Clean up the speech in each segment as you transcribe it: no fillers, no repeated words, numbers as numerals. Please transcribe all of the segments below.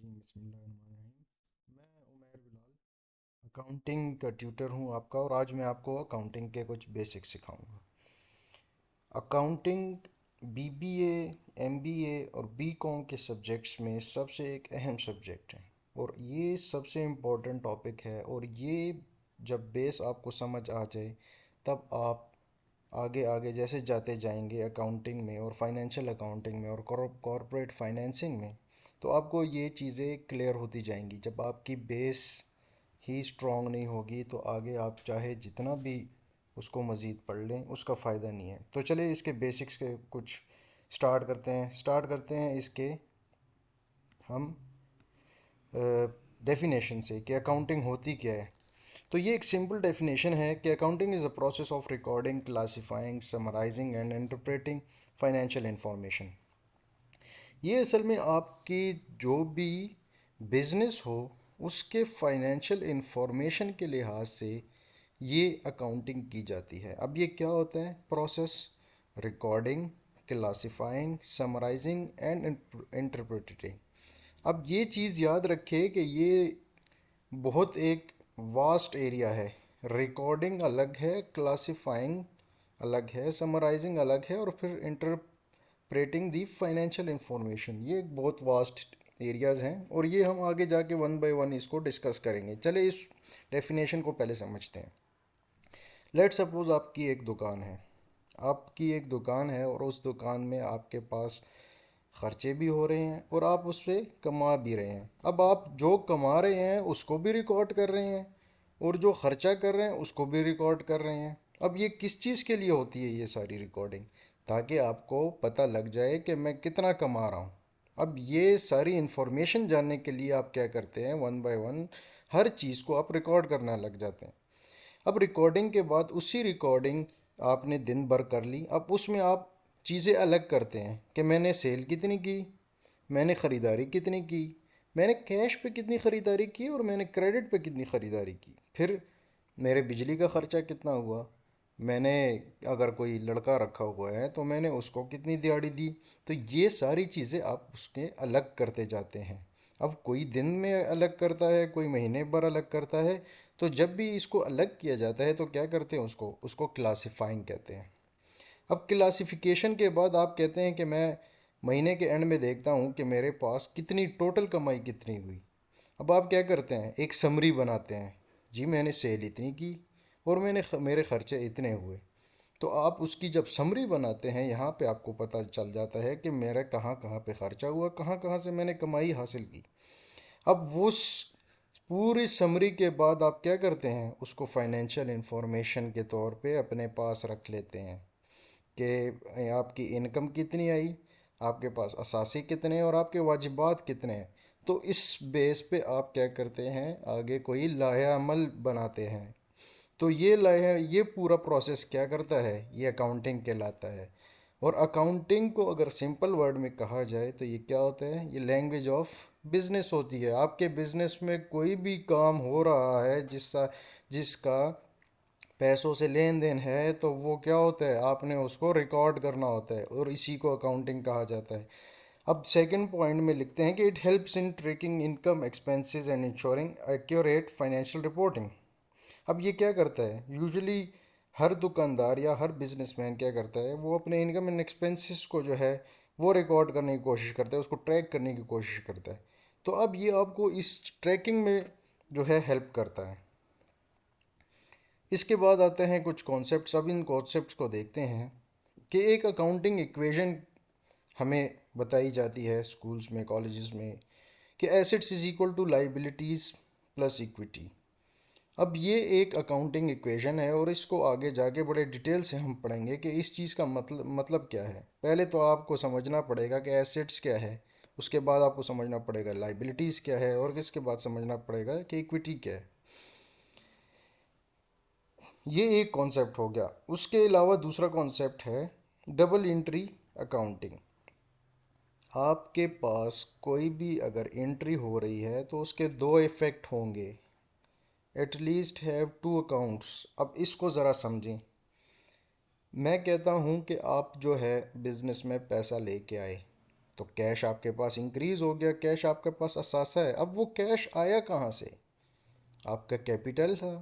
रजीम बिस्मिल्लाहिर्रहमानिर्रहीम। मैं उमैर बिलाल अकाउंटिंग का ट्यूटर हूँ आपका, और आज मैं आपको अकाउंटिंग के कुछ बेसिक्स सिखाऊंगा। अकाउंटिंग बीबीए, एमबीए और बीकॉम के सब्जेक्ट्स में सबसे एक अहम सब्जेक्ट है, और ये सबसे इम्पोर्टेंट टॉपिक है। और ये जब बेस आपको समझ आ जाए तब आप आगे आगे जैसे जाते जाएंगे अकाउंटिंग में और फाइनेंशियल अकाउंटिंग में और कॉरपोरेट फाइनेंसिंग में, तो आपको ये चीज़ें क्लियर होती जाएंगी। जब आपकी बेस ही स्ट्रॉन्ग नहीं होगी तो आगे आप चाहे जितना भी उसको मज़ीद पढ़ लें उसका फ़ायदा नहीं है। तो चलिए इसके बेसिक्स के कुछ स्टार्ट करते हैं इसके हम डेफिनेशन से कि अकाउंटिंग होती क्या है। तो ये एक सिंपल डेफिनेशन है कि accounting is a process of recording, classifying, summarising and interpreting financial information. ये असल में आपकी जो भी बिजनेस हो उसके फाइनेंशियल इंफॉर्मेशन के लिहाज से ये अकाउंटिंग की जाती है। अब ये क्या होता है process? Recording, classifying, summarising and interpreting. अब ये चीज़ याद रखें कि ये बहुत एक वास्ट एरिया है। रिकॉर्डिंग अलग है, क्लासिफाइंग अलग है, समराइजिंग अलग है, और फिर इंटरप्रेटिंग दी फाइनेंशियल इंफॉर्मेशन। ये एक बहुत वास्ट एरियाज़ हैं, और ये हम आगे जाके वन बाय वन इसको डिस्कस करेंगे। चले इस डेफिनेशन को पहले समझते हैं। लेट सपोज आपकी एक दुकान है और उस दुकान में आपके पास खर्चे भी हो रहे हैं और आप उससे कमा भी रहे हैं। अब आप जो कमा रहे हैं उसको भी रिकॉर्ड कर रहे हैं और जो खर्चा कर रहे हैं उसको भी रिकॉर्ड कर रहे हैं। अब ये किस चीज़ के लिए होती है ये सारी रिकॉर्डिंग? ताकि आपको पता लग जाए कि मैं कितना कमा रहा हूँ। अब ये सारी इन्फॉर्मेशन जानने के लिए आप क्या करते हैं, वन बाय वन हर चीज़ को आप रिकॉर्ड करना लग जाते हैं। अब रिकॉर्डिंग के बाद उसी रिकॉर्डिंग आपने दिन भर कर ली, अब उसमें आप चीज़ें अलग करते हैं कि मैंने सेल कितनी की, मैंने ख़रीदारी कितनी की, मैंने कैश पे कितनी ख़रीदारी की और मैंने क्रेडिट पे कितनी ख़रीदारी की। फिर मेरे बिजली का ख़र्चा कितना हुआ, मैंने अगर कोई लड़का रखा हुआ है तो मैंने उसको कितनी दिहाड़ी दी। तो ये सारी चीज़ें आप उसके अलग करते जाते हैं। अब कोई दिन में अलग करता है, कोई महीने भर अलग करता है। तो जब भी इसको अलग किया जाता है तो क्या करते हैं, उसको उसको क्लासिफाइंग कहते हैं। अब क्लासिफिकेशन के बाद आप कहते हैं कि मैं महीने के एंड में देखता हूँ कि मेरे पास कितनी टोटल कमाई कितनी हुई। अब आप क्या करते हैं, एक समरी बनाते हैं। जी मैंने सेल इतनी की और मेरे खर्चे इतने हुए। तो आप उसकी जब समरी बनाते हैं यहाँ पे आपको पता चल जाता है कि मेरा कहाँ कहाँ पे खर्चा हुआ, कहाँ कहाँ से मैंने कमाई हासिल की। अब वो पूरी समरी के बाद आप क्या करते हैं, उसको फाइनेंशियल इंफॉर्मेशन के तौर पे अपने पास रख लेते हैं कि आपकी इनकम कितनी आई, आपके पास असासी कितने हैं और आपके वाजिबात कितने हैं। तो इस बेस पे आप क्या करते हैं, आगे कोई लाया अमल बनाते हैं। तो ये पूरा प्रोसेस क्या करता है, ये अकाउंटिंग कहलाता है। और अकाउंटिंग को अगर सिंपल वर्ड में कहा जाए तो ये क्या होता है, ये लैंग्वेज ऑफ बिजनेस होती है। आपके बिजनेस में कोई भी काम हो रहा है जिसका पैसों से लेन देन है, तो वो क्या होता है, आपने उसको रिकॉर्ड करना होता है, और इसी को अकाउंटिंग कहा जाता है। अब सेकंड पॉइंट में लिखते हैं कि it helps in tracking income expenses and ensuring accurate financial reporting. अब ये क्या करता है, यूजुअली हर दुकानदार या हर बिजनेसमैन क्या करता है, वो अपने इनकम एंड एक्सपेंसेस को जो है वो रिकॉर्ड करने की कोशिश करता है, उसको ट्रैक करने की कोशिश करता है। तो अब ये आपको इस ट्रैकिंग में जो है हेल्प करता है। इसके बाद आते हैं कुछ कॉन्सेप्ट्स। अब इन कॉन्सेप्ट्स को देखते हैं कि एक अकाउंटिंग इक्वेशन हमें बताई जाती है स्कूल्स में, कॉलेजेस में, कि assets is equal to liabilities plus equity. अब ये एक अकाउंटिंग इक्वेशन है और इसको आगे जाके बड़े डिटेल से हम पढ़ेंगे कि इस चीज़ का मतलब क्या है। पहले तो आपको समझना पड़ेगा कि एसेट्स क्या है, उसके बाद आपको समझना पड़ेगा लाइबिलिटीज़ क्या है, और इसके बाद समझना पड़ेगा कि इक्विटी क्या है। ये एक कॉन्सेप्ट हो गया। उसके अलावा दूसरा कॉन्सेप्ट है डबल एंट्री अकाउंटिंग। आपके पास कोई भी अगर एंट्री हो रही है तो उसके दो इफ़ेक्ट होंगे। At least have two accounts. अब इसको ज़रा समझें। मैं कहता हूँ कि आप जो है बिज़नेस में पैसा लेके आए, तो कैश आपके पास इंक्रीज हो गया, कैश आपके पास असासा है। अब वो कैश आया कहाँ से? आपका कैपिटल था,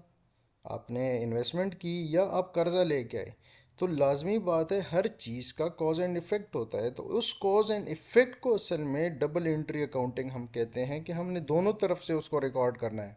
आपने इन्वेस्टमेंट की, या आप कर्ज़ा लेके आए। तो लाजमी बात है, हर चीज़ का कॉज एंड इफ़ेक्ट होता है। तो उस कॉज एंड इफ़ेक्ट को असल में डबल एंट्री अकाउंटिंग हम कहते हैं, कि हमने दोनों तरफ से उसको रिकॉर्ड करना है।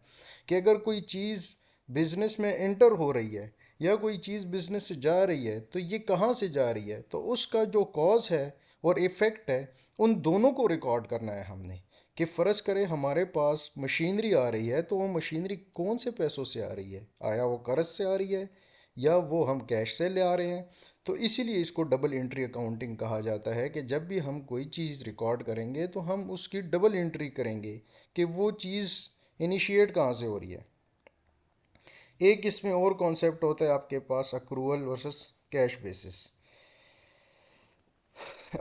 कि अगर कोई चीज़ बिज़नेस में एंटर हो रही है या कोई चीज़ बिज़नेस से जा रही है, तो ये कहाँ से जा रही है, तो उसका जो कॉज है और इफ़ेक्ट है, उन दोनों को रिकॉर्ड करना है हमने। कि फ़र्ज़ करें हमारे पास मशीनरी आ रही है, तो वो मशीनरी कौन से पैसों से आ रही है? आया वो कर्ज से आ रही है, या वो हम कैश से ले आ रहे हैं? तो इसीलिए इसको डबल एंट्री अकाउंटिंग कहा जाता है, कि जब भी हम कोई चीज़ रिकॉर्ड करेंगे तो हम उसकी डबल एंट्री करेंगे, कि वो चीज़ इनिशिएट कहाँ से हो रही है। एक इसमें और कॉन्सेप्ट होता है आपके पास, accrual versus cash basis.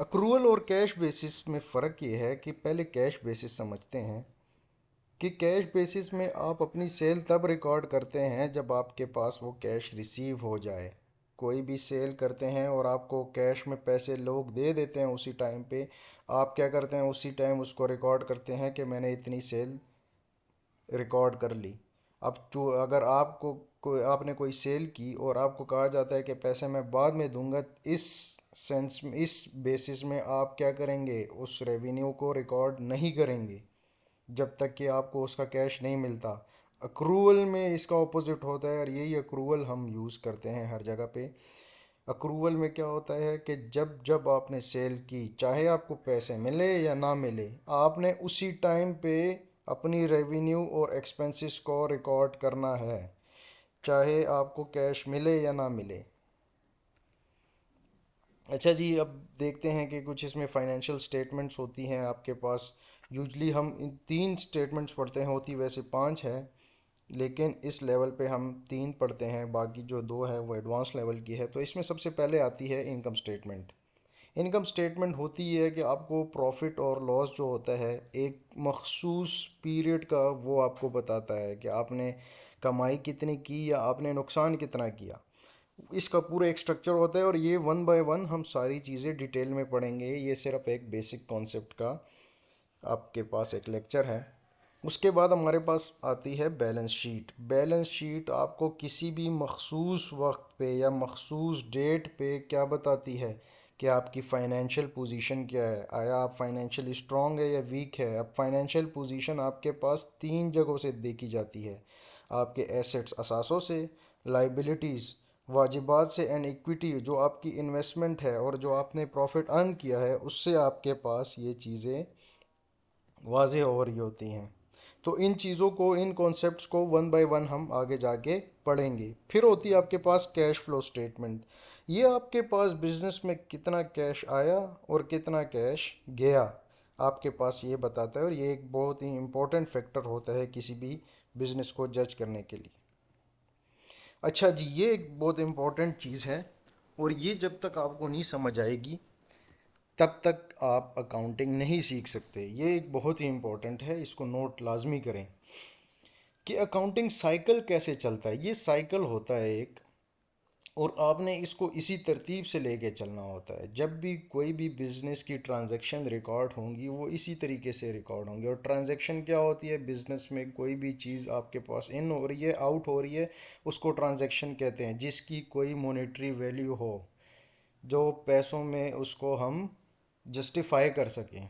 Accrual और कैश बेसिस में फ़र्क ये है कि पहले कैश बेसिस समझते हैं। कि कैश बेसिस में आप अपनी सेल तब रिकॉर्ड करते हैं जब आपके पास वो कैश रिसीव हो जाए। कोई भी सेल करते हैं और आपको कैश में पैसे लोग दे देते हैं उसी टाइम पे, आप क्या करते हैं, उसी टाइम उसको रिकॉर्ड करते हैं कि मैंने इतनी सेल रिकॉर्ड कर ली। अब जो अगर आपको कोई आपने कोई सेल की और आपको कहा जाता है कि पैसे मैं बाद में दूंगा, इस सेंस में, इस बेसिस में आप क्या करेंगे, उस रेवेन्यू को रिकॉर्ड नहीं करेंगे जब तक कि आपको उसका कैश नहीं मिलता। अक्रूवल में इसका ऑपोजिट होता है, और यही अक्रूवल हम यूज़ करते हैं हर जगह पे। अक्रूवल में क्या होता है कि जब जब आपने सेल की, चाहे आपको पैसे मिले या ना मिले, आपने उसी टाइम पे अपनी रेवेन्यू और एक्सपेंसेस को रिकॉर्ड करना है, चाहे आपको कैश मिले या ना मिले। अच्छा जी, अब देखते हैं कि कुछ इसमें फाइनेंशियल स्टेटमेंट्स होती हैं आपके पास। यूजली हम इन 3 स्टेटमेंट्स पढ़ते हैं, होती वैसे 5 है, लेकिन इस लेवल पे हम 3 पढ़ते हैं, बाकी जो 2 है वो एडवांस लेवल की है। तो इसमें सबसे पहले आती है इनकम स्टेटमेंट। इनकम स्टेटमेंट होती है कि आपको प्रॉफिट और लॉस जो होता है एक मखसूस पीरियड का, वो आपको बताता है कि आपने कमाई कितनी की या आपने नुकसान कितना किया। इसका पूरा एक स्ट्रक्चर होता है, और ये वन बाय वन हम सारी चीज़ें डिटेल में पढ़ेंगे। ये सिर्फ एक बेसिक कॉन्सेप्ट का आपके पास एक लेक्चर है। उसके बाद हमारे पास आती है बैलेंस शीट। बैलेंस शीट आपको किसी भी मखसूस वक्त पे या मखसूस डेट पे क्या बताती है, कि आपकी फाइनेंशियल पोजीशन क्या है, आया आप फाइनेंशियल स्ट्रांग है या वीक है। अब फाइनेंशियल पोजीशन आपके पास 3 जगहों से देखी जाती है, आपके एसेट्स असासों से, लाइबिलिटीज़ वाजिबात से, एंड इक्विटी जो आपकी इन्वेस्टमेंट है और जो आपने प्रॉफिट अर्न किया है उससे आपके पास ये चीज़ें वाज़ेह हो रही होती हैं। तो इन चीज़ों को, इन कॉन्सेप्ट्स को वन बाय वन हम आगे जाके पढ़ेंगे। फिर होती है आपके पास कैश फ्लो स्टेटमेंट। ये आपके पास बिजनेस में कितना कैश आया और कितना कैश गया, आपके पास ये बताता है, और ये एक बहुत ही इम्पोर्टेंट फैक्टर होता है किसी भी बिजनेस को जज करने के लिए। अच्छा जी, ये एक बहुत इम्पोर्टेंट चीज़ है, और ये जब तक आपको नहीं समझ आएगी तब तक आप अकाउंटिंग नहीं सीख सकते। ये एक बहुत ही इम्पोर्टेंट है, इसको नोट लाजमी करें कि अकाउंटिंग साइकिल कैसे चलता है। ये साइकिल होता है एक, और आपने इसको इसी तरतीब से लेके चलना होता है। जब भी कोई भी बिज़नेस की ट्रांजैक्शन रिकॉर्ड होंगी, वो इसी तरीके से रिकॉर्ड होंगी। और ट्रांजैक्शन क्या होती है बिज़नेस में, कोई भी चीज़ आपके पास इन हो रही है, आउट हो रही है, उसको ट्रांजैक्शन कहते हैं, जिसकी कोई मॉनेटरी वैल्यू हो, जो पैसों में उसको हम जस्टिफाई कर सकें।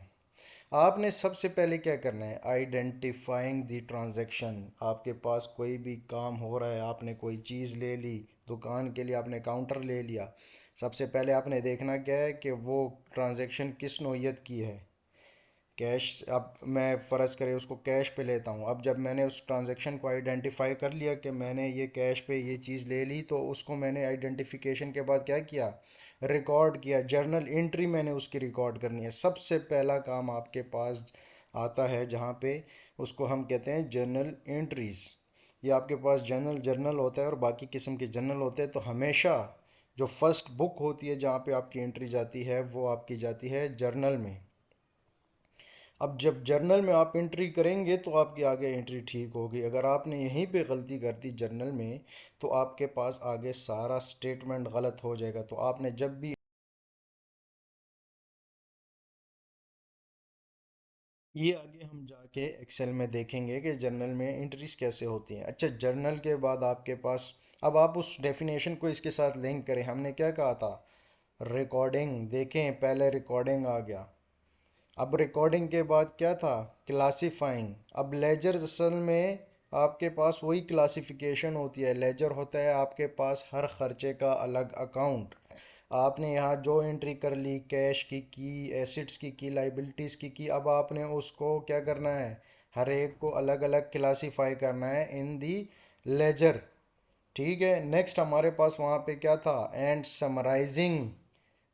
आपने सबसे पहले क्या करना है, आइडेंटिफाइंग द ट्रांजैक्शन। आपके पास कोई भी काम हो रहा है, आपने कोई चीज़ ले ली, दुकान के लिए आपने काउंटर ले लिया, सबसे पहले आपने देखना क्या है कि वो ट्रांजैक्शन किस नौइयत की है। कैश, अब मैं फ़र्ज़ करे उसको कैश पे लेता हूँ। अब जब मैंने उस ट्रांजैक्शन को आइडेंटिफाई कर लिया कि मैंने ये कैश पे ये चीज़ ले ली, तो उसको मैंने आइडेंटिफिकेशन के बाद क्या किया, रिकॉर्ड किया। जर्नल एंट्री मैंने उसकी रिकॉर्ड करनी है। सबसे पहला काम आपके पास आता है जहाँ पे, उसको हम कहते हैं जर्नल एंट्रीज़। ये आपके पास जर्नल जर्नल होता है और बाकी किस्म के जर्नल होते हैं। तो हमेशा जो फर्स्ट बुक होती है जहाँ पे आपकी एंट्री जाती है, वो आपकी जाती है जर्नल में। अब जब जर्नल में आप एंट्री करेंगे तो आपकी आगे एंट्री ठीक होगी। अगर आपने यहीं पे गलती कर दी जर्नल में, तो आपके पास आगे सारा स्टेटमेंट गलत हो जाएगा। तो आपने जब भी ये आगे हम जाके एक्सेल में देखेंगे कि जर्नल में एंट्रीज कैसे होती हैं। अच्छा, जर्नल के बाद आपके पास, अब आप उस डेफिनेशन को इसके साथ लिंक करें। हमने क्या कहा था, रिकॉर्डिंग। देखें, पहले रिकॉर्डिंग आ गया। अब रिकॉर्डिंग के बाद क्या था, क्लासिफाइंग। अब लेजर असल में आपके पास वही क्लासिफिकेशन होती है। लेजर होता है आपके पास हर खर्चे का अलग अकाउंट। आपने यहाँ जो एंट्री कर ली, कैश की, एसिड्स की, लाइबिलिटीज़ की, अब आपने उसको क्या करना है, हर एक को अलग अलग क्लासीफाई करना है इन दी लेजर। ठीक है, नेक्स्ट हमारे पास वहाँ पे क्या था, and summarising,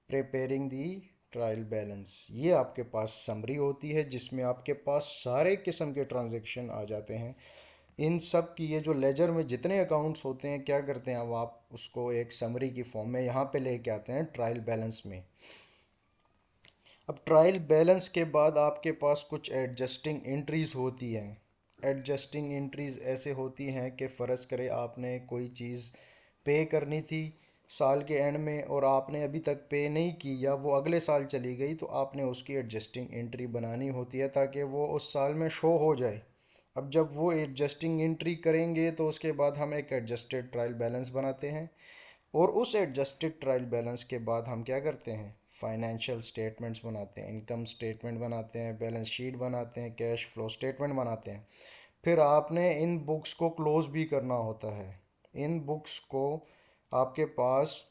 preparing the trial balance. ये आपके पास समरी होती है जिसमें आपके पास सारे किस्म के ट्रांजैक्शन आ जाते हैं। इन सब की, ये जो लेजर में जितने अकाउंट्स होते हैं, क्या करते हैं, अब आप उसको एक समरी की फॉर्म में यहाँ पे लेके आते हैं ट्रायल बैलेंस में। अब ट्रायल बैलेंस के बाद आपके पास कुछ एडजस्टिंग एंट्रीज होती हैं। एडजस्टिंग एंट्रीज ऐसे होती हैं कि फ़र्ज़ करें आपने कोई चीज़ पे करनी थी साल के एंड में और आपने अभी तक पे नहीं की, या वो अगले साल चली गई, तो आपने उसकी एडजस्टिंग एंट्री बनानी होती है ताकि वो उस साल में शो हो जाए। अब जब वो एडजस्टिंग एंट्री करेंगे तो उसके बाद हम एक एडजस्टेड ट्रायल बैलेंस बनाते हैं। और उस एडजस्टेड ट्रायल बैलेंस के बाद हम क्या करते हैं, फाइनेंशियल स्टेटमेंट्स बनाते हैं, इनकम स्टेटमेंट बनाते हैं, बैलेंस शीट बनाते हैं, कैश फ्लो स्टेटमेंट बनाते हैं। फिर आपने इन बुक्स को क्लोज भी करना होता है। इन बुक्स को आपके पास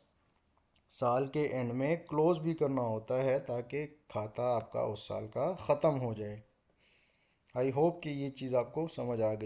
साल के एंड में क्लोज भी करना होता है ताकि खाता आपका उस साल का ख़त्म हो जाए। आई होप कि ये चीज़ आपको समझ आ गई।